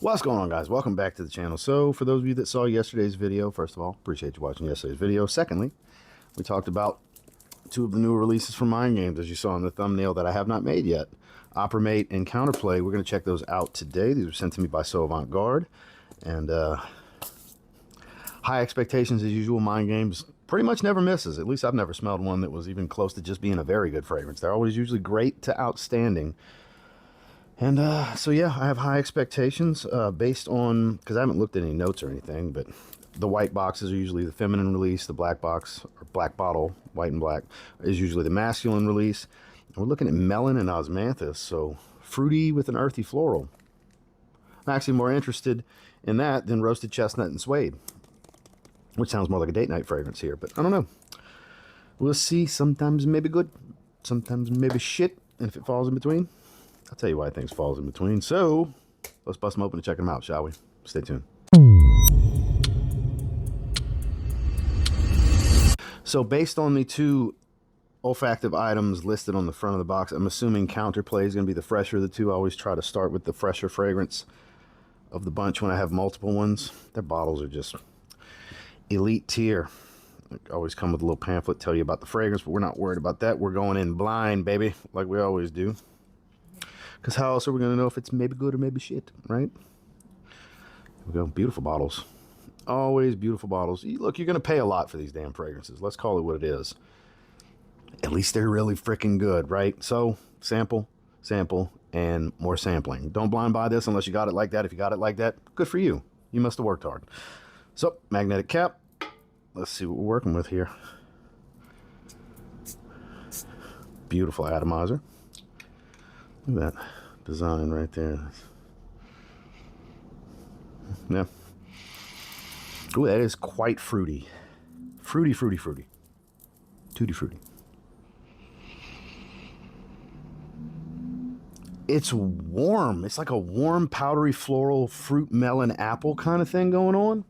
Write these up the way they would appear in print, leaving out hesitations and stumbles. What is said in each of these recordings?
What's going on, guys? Welcome back to the channel. So for those of you that saw yesterday's video, first of all, appreciate you watching yesterday's video. Secondly, we talked about two of the newer releases from Mind Games, as you saw in the thumbnail, that I have not made yet. Operate and Counterplay. We're going to check those out today. These were sent to me by So Avant-Garde. And high expectations as usual. Mind Games pretty much never misses. At least I've never smelled one that was even close to just being a very good fragrance. They're always usually great to outstanding. And so yeah, I have high expectations based on, because I haven't looked at any notes or anything, but the white boxes are usually the feminine release, the black box, or black bottle, white and black, is usually the masculine release. And we're looking at melon and osmanthus, so fruity with an earthy floral. I'm actually more interested in that than roasted chestnut and suede, which sounds more like a date night fragrance here, but I don't know. We'll see. Sometimes maybe good, sometimes maybe shit, and if it falls in between, I'll tell you why things falls in between. So let's bust them open and check them out, shall we? Stay tuned. So based on the two olfactive items listed on the front of the box, I'm assuming Counterplay is going to be the fresher of the two. I always try to start with the fresher fragrance of the bunch when I have multiple ones. Their bottles are just elite tier. They always come with a little pamphlet, tell you about the fragrance, but we're not worried about that. We're going in blind, baby, like we always do. Because how else are we going to know if it's maybe good or maybe shit, right? Here we go. Beautiful bottles. Always beautiful bottles. Look, you're going to pay a lot for these damn fragrances. Let's call it what it is. At least they're really freaking good, right? So, sample, and more sampling. Don't blind buy this unless you got it like that. If you got it like that, good for you. You must have worked hard. So, magnetic cap. Let's see what we're working with here. Beautiful atomizer. Look at that design right there. Yeah. Ooh, that is quite fruity. Fruity. Tutti fruity. It's warm. It's like a warm, powdery, floral, fruit, melon, apple kind of thing going on.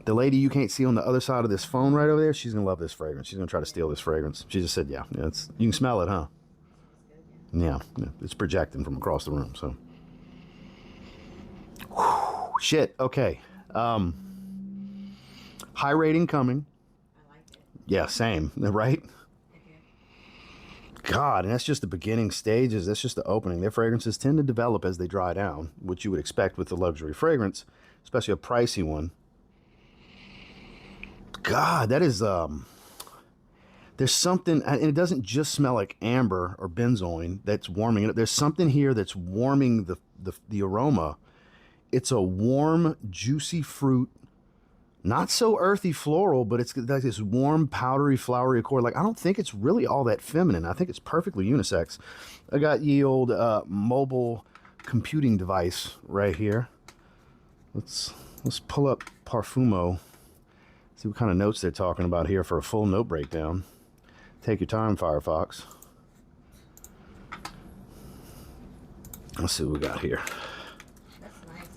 The lady you can't see on the other side of this phone right over there, she's going to love this fragrance. She's going to try to steal this fragrance. She just said, yeah, it's, you can smell it, huh? Yeah, it's projecting from across the room, so. Whew, shit, okay. High rating coming. I like it. Yeah, same, right? God, and that's just the beginning stages. That's just the opening. Their fragrances tend to develop as they dry down, which you would expect with the luxury fragrance, especially a pricey one. God, that is, there's something, and it doesn't just smell like amber or benzoin that's warming it. There's something here that's warming the aroma. It's a warm, juicy fruit, not so earthy floral, but it's like this warm, powdery, flowery accord. Like, I don't think it's really all that feminine. I think it's perfectly unisex. I got ye old mobile computing device right here. Let's pull up Parfumo. See what kind of notes they're talking about here for a full note breakdown. Take your time, Firefox. Let's see what we got here. That's nice.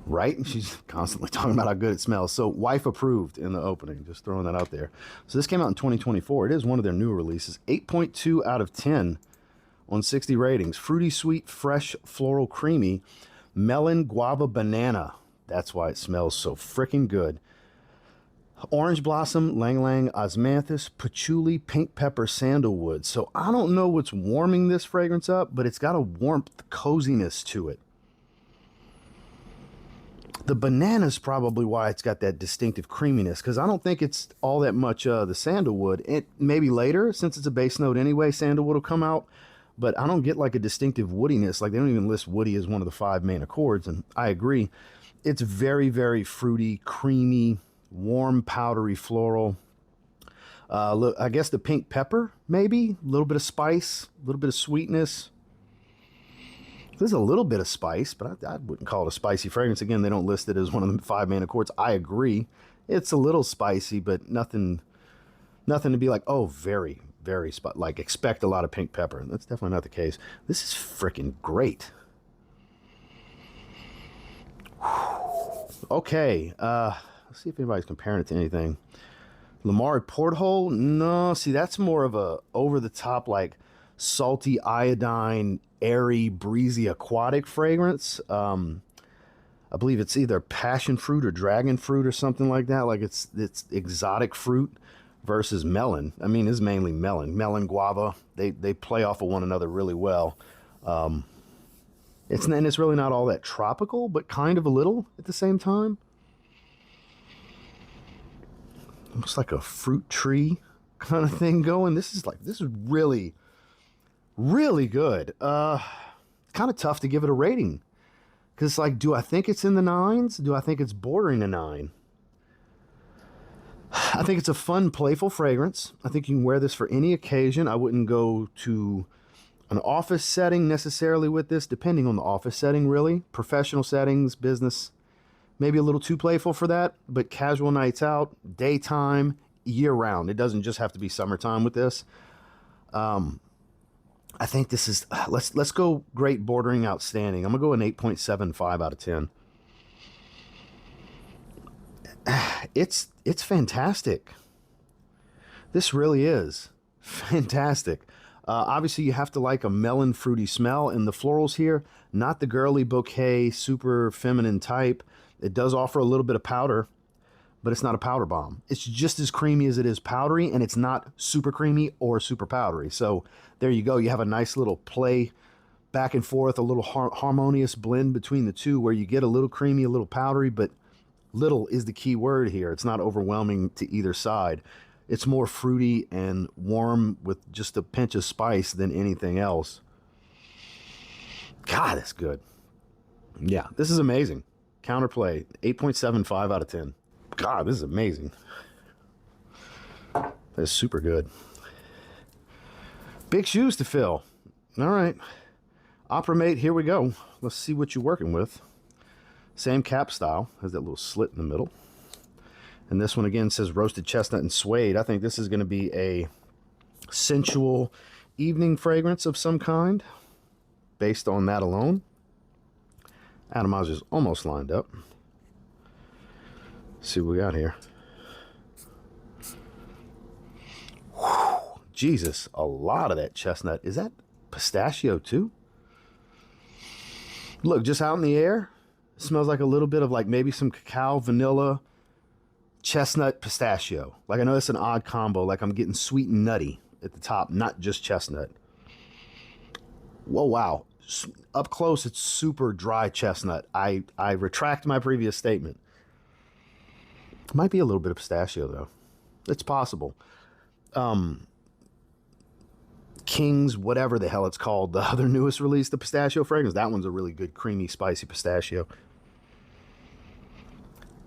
Right? She's constantly talking about how good it smells. So, wife approved in the opening. Just throwing that out there. So, this came out in 2024. It is one of their newer releases. 8.2 out of 10 on 60 ratings. Fruity, sweet, fresh, floral, creamy. Melon, guava, banana. That's why it smells so freaking good. Orange blossom, lang lang, osmanthus, patchouli, pink pepper, sandalwood. So I don't know what's warming this fragrance up, but it's got a warmth, coziness to it. The banana's probably why it's got that distinctive creaminess, because I don't think it's all that much the sandalwood. It maybe later, since it's a base note anyway, sandalwood will come out, but I don't get like a distinctive woodiness. Like, they don't even list woody as one of the 5 main accords, and I agree. It's very, very fruity, creamy, warm, powdery, floral. Look, I guess the pink pepper, maybe a little bit of spice, a little bit of sweetness. There's a little bit of spice, but I wouldn't call it a spicy fragrance. Again, they don't list it as one of the 5 main accords. I agree, it's a little spicy, but nothing to be like, oh, very, very like expect a lot of pink pepper. That's definitely not the case. This is freaking great. Okay, let's see if anybody's comparing it to anything. Lamar Porthole? No, see, that's more of a over-the-top, like, salty iodine airy, breezy, aquatic fragrance. I believe it's either passion fruit or dragon fruit or something like that. Like it's exotic fruit versus melon. I mean, it's mainly melon. Melon, guava. They play off of one another really well. It's really not all that tropical, but kind of a little at the same time. Looks like a fruit tree kind of thing going. This is really, really good. Kind of tough to give it a rating. Because, like, do I think it's in the nines? Do I think it's bordering a nine? I think it's a fun, playful fragrance. I think you can wear this for any occasion. I wouldn't go to an office setting necessarily with this, depending on the office setting, really. Professional settings, business, maybe a little too playful for that, but casual nights out, daytime, year round. It doesn't just have to be summertime with this. I think this is, let's go great, bordering outstanding. I'm gonna go an 8.75 out of 10. It's fantastic. This really is fantastic. Obviously, you have to like a melon fruity smell, and the florals here, not the girly bouquet, super feminine type. It does offer a little bit of powder, but it's not a powder bomb. It's just as creamy as it is powdery, and it's not super creamy or super powdery. So there you go. You have a nice little play back and forth, a little harmonious blend between the two where you get a little creamy, a little powdery, but little is the key word here. It's not overwhelming to either side. It's more fruity and warm with just a pinch of spice than anything else. God, that's good. Yeah, this is amazing. Counterplay, 8.75 out of 10. God, this is amazing. That's super good. Big shoes to fill. All right. Opera Mate, here we go. Let's see what you're working with. Same cap style. Has that little slit in the middle. And this one again says roasted chestnut and suede. I think this is going to be a sensual evening fragrance of some kind based on that alone. Atomizer's almost lined up. Let's see what we got here. Whew, Jesus, a lot of that chestnut. Is that pistachio too? Look, just out in the air, it smells like a little bit of like maybe some cacao, vanilla, chestnut, pistachio. Like I know it's an odd combo. Like I'm getting sweet and nutty at the top, not just chestnut. Whoa, wow. Up close, it's super dry chestnut. I retract my previous statement. Might be a little bit of pistachio, though. It's possible. King's, whatever the hell it's called, the other newest release, the pistachio fragrance, that one's a really good, creamy, spicy pistachio.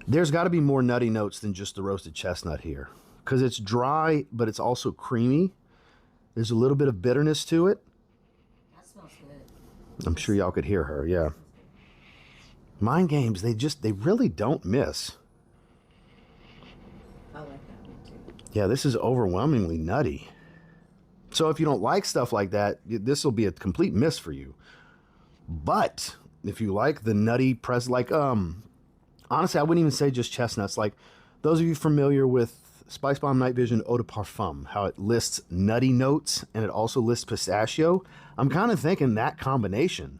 There's got to be more nutty notes than just the roasted chestnut here. Because it's dry, but it's also creamy. There's a little bit of bitterness to it. That smells good. I'm sure y'all could hear her, yeah. Mind Games, they really don't miss. I like that one too. Yeah, this is overwhelmingly nutty. So if you don't like stuff like that, this will be a complete miss for you. But if you like the nutty honestly, I wouldn't even say just chestnuts. Like those of you familiar with Spice Bomb Night Vision Eau de Parfum, how it lists nutty notes and it also lists pistachio. I'm kind of thinking that combination.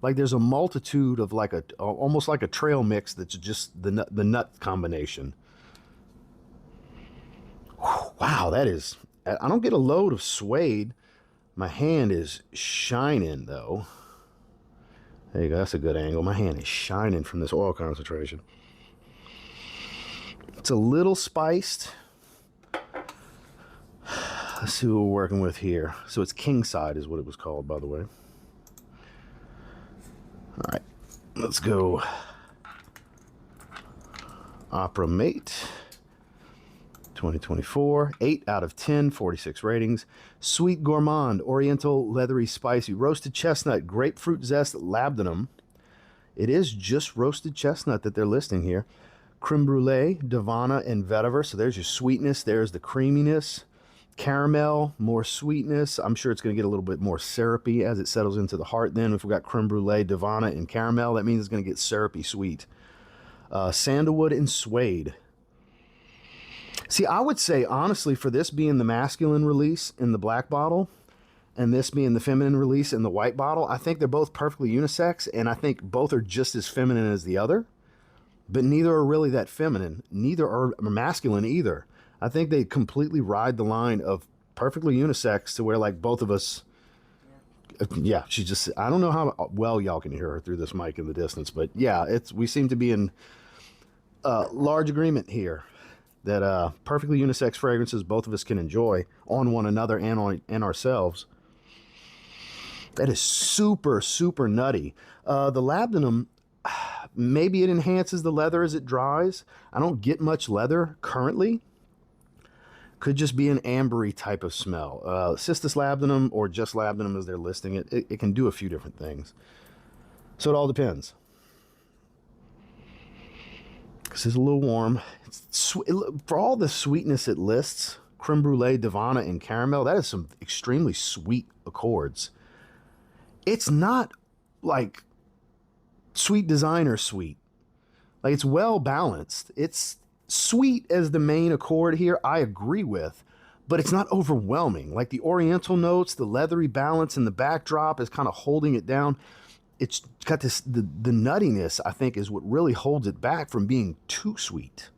Like there's a multitude of like almost like a trail mix that's just the nut combination. Whew, wow, that is. I don't get a load of suede. My hand is shining though. There you go. That's a good angle. My hand is shining from this oil concentration. It's a little spiced. Let's see what we're working with here. So it's King Side is what it was called, by the way. All right, let's go. Opera Mate 2024, 8 out of 10, 46 ratings. Sweet Gourmand, Oriental, Leathery, Spicy, Roasted Chestnut, Grapefruit Zest, Labdanum. It is just roasted chestnut that they're listing here. Creme Brulee, Divana, and Vetiver. So there's your sweetness. There's the creaminess. Caramel, more sweetness. I'm sure it's going to get a little bit more syrupy as it settles into the heart. Then if we got Creme Brulee, Divana, and Caramel, that means it's going to get syrupy sweet. Sandalwood and Suede. See, I would say, honestly, for this being the masculine release in the black bottle, and this being the feminine release in the white bottle, I think they're both perfectly unisex, and I think both are just as feminine as the other, but neither are really that feminine. Neither are masculine either. I think they completely ride the line of perfectly unisex to where, like, both of us, yeah, she just, I don't know how well y'all can hear her through this mic in the distance, but yeah, we seem to be in large agreement here that perfectly unisex fragrances both of us can enjoy on one another and ourselves. That is super, super nutty. The labdanum, maybe it enhances the leather as it dries. I don't get much leather currently. Could just be an ambery type of smell. Cistus labdanum, or just labdanum as they're listing it, it can do a few different things. So it all depends. This is a little warm. For all the sweetness it lists, creme brulee, divana, and caramel, that is some extremely sweet accords. It's not like sweet designer sweet. Like, it's well balanced. It's sweet as the main accord here, I agree with, but it's not overwhelming. Like, the oriental notes, the leathery balance in the backdrop is kind of holding it down. It's got this, the nuttiness, I think, is what really holds it back from being too sweet.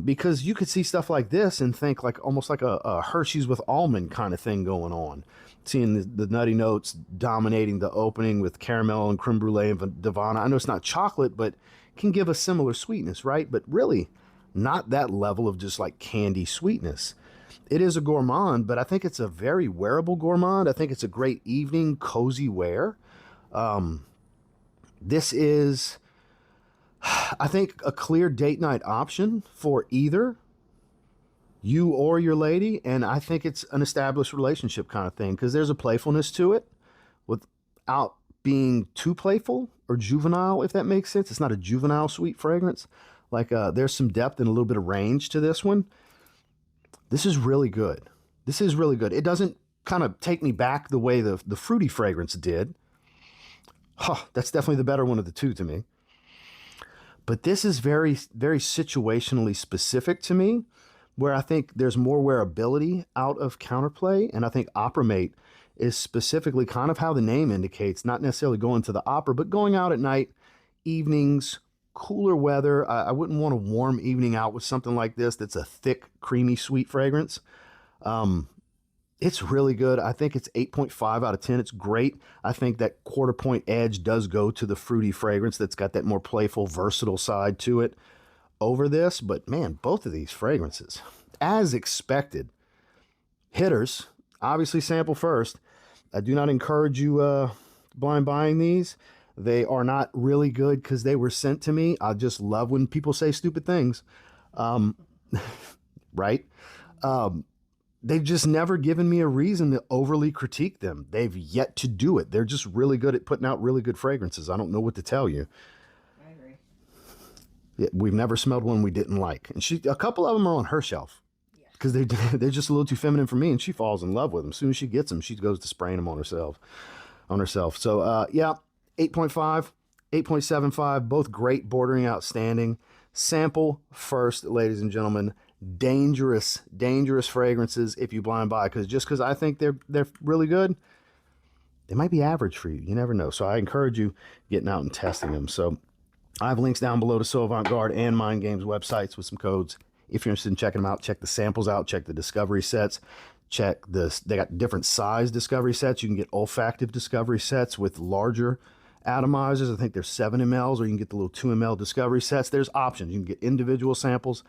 Because you could see stuff like this and think like almost like a Hershey's with almond kind of thing going on. Seeing the nutty notes dominating the opening with caramel and creme brulee and divana. I know it's not chocolate, but can give a similar sweetness, right? But really not that level of just like candy sweetness. It is a gourmand, but I think it's a very wearable gourmand. I think it's a great evening cozy wear. This is, I think, a clear date night option for either you or your lady, and I think it's an established relationship kind of thing because there's a playfulness to it without being too playful or juvenile, if that makes sense. It's not a juvenile sweet fragrance. Like, there's some depth and a little bit of range to this one. This is really good. This is really good. It doesn't kind of take me back the way the fruity fragrance did. Huh, that's definitely the better one of the two to me. But this is very, very situationally specific to me, where I think there's more wearability out of Counterplay, and I think Opera Mate is specifically kind of how the name indicates, not necessarily going to the opera, but going out at night, evenings, cooler weather. I wouldn't want a warm evening out with something like this that's a thick, creamy, sweet fragrance. It's really good. I think it's 8.5 out of 10. It's great. I think that quarter point edge does go to the fruity fragrance that's got that more playful, versatile side to it over this. But man, both of these fragrances, as expected, hitters. Obviously sample first. I do not encourage you blind buying these. They are not really good because they were sent to me. I just love when people say stupid things. Right? They've just never given me a reason to overly critique them. They've yet to do it. They're just really good at putting out really good fragrances. I don't know what to tell you. I agree. Yeah, we've never smelled one we didn't like. And a couple of them are on her shelf because they're just a little too feminine for me, and she falls in love with them. As soon as she gets them, she goes to spraying them on herself. So yeah, 8.5, 8.75, both great, bordering outstanding. Sample first, ladies and gentlemen. Dangerous fragrances if you blind buy, because I think they're really good, they might be average for you. You never know. So I encourage you getting out and testing them. So I have links down below to So Avant-Garde and Mind Games websites with some codes. If you're interested in checking them out, check the samples out, check the discovery sets, check this. They got different size discovery sets. You can get olfactive discovery sets with larger atomizers. I think there's 7 mLs, or you can get the little 2 ml discovery sets. There's options. You can get individual samples.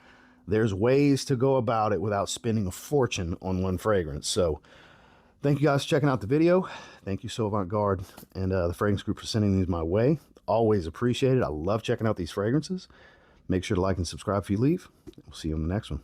There's ways to go about it without spending a fortune on one fragrance. So thank you guys for checking out the video. Thank you, So Avant-Garde and the fragrance group, for sending these my way. Always appreciate it. I love checking out these fragrances. Make sure to like and subscribe if you leave. We'll see you on the next one.